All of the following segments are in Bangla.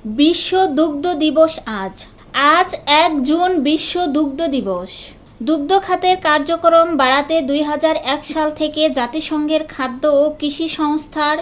বিশ্ব দুগ্ধ দিবস আজ। আজ ১ জুন বিশ্ব দুগ্ধ দিবস। দুগ্ধ খাতের কার্যক্রম বাড়াতে ২০০১ সাল থেকে জাতিসংঘের খাদ্য ও কৃষি সংস্থার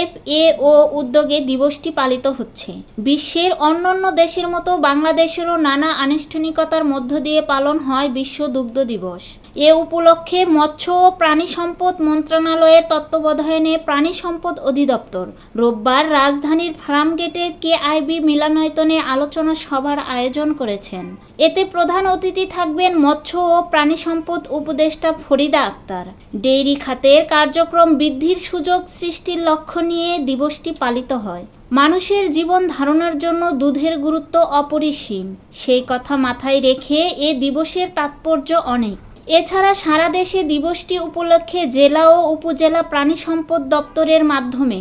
FAO উদ্যোগে দিবসটি পালিত হচ্ছে। বিশ্বের অন্যান্য দেশের মতো বাংলাদেশেরও নানা আনুষ্ঠানিকতার মধ্য দিয়ে পালন হয় বিশ্ব দুগ্ধ দিবস। এ উপলক্ষে মৎস্য ও প্রাণী সম্পদ মন্ত্রণালয়ের তত্ত্বাবধানে প্রাণী সম্পদ অধিদপ্তর রোববার রাজধানীর ফার্মগেটের KIB মিলনায়তনে আলোচনা সভার আয়োজন করেছেন। এতে প্রধান অতিথি থাকবেন মৎস্য ও প্রাণী সম্পদ উপদেষ্টা ফরিদা আক্তার। ডেইরি খাতের কার্যক্রম বৃদ্ধির সুযোগ সৃষ্টির লক্ষ্য নিয়ে দিবসটি পালিত হয়। মানুষের জীবন ধারণের জন্য দুধের গুরুত্ব অপরিসীম, সেই কথা মাথায় রেখে এ দিবসের তাৎপর্য অনেক। এছাড়া সারা দেশে দিবসটি উপলক্ষে জেলা ও উপজেলা প্রাণী সম্পদ দপ্তরের মাধ্যমে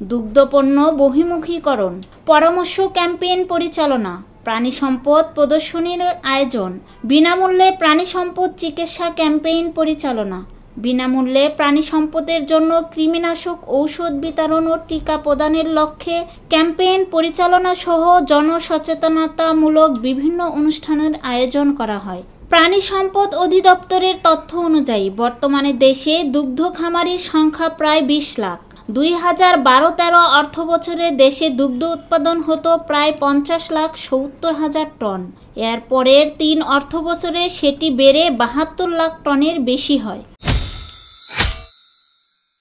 দুগ্ধপণ্য বহির্মুখীকরণ পরামর্শ ক্যাম্পেইন পরিচালনা, প্রাণী সম্পদ প্রদর্শনীর আয়োজন, বিনামূল্যে প্রাণী সম্পদ চিকিৎসা ক্যাম্পেইন পরিচালনা, বিনামূল্যে প্রাণী সম্পদের জন্য কৃমিনাশক ঔষধ বিতরণ ও টিকা প্রদানের লক্ষ্যে ক্যাম্পেইন পরিচালনা সহ জনসচেতনতামূলক বিভিন্ন অনুষ্ঠানের আয়োজন করা হয়। প্রাণী সম্পদ অধিদপ্তরের তথ্য অনুযায়ী বর্তমানে দেশে দুগ্ধ খামারির সংখ্যা প্রায় ২০ লাখ। ২০১২-১৩ অর্থবছরে দেশে দুগ্ধ উৎপাদন হতো প্রায় ৫০,৭০,০০০ টন। এর পরের ৩ অর্থবছরে সেটি বেড়ে ৭২ লাখ টনের বেশি হয়।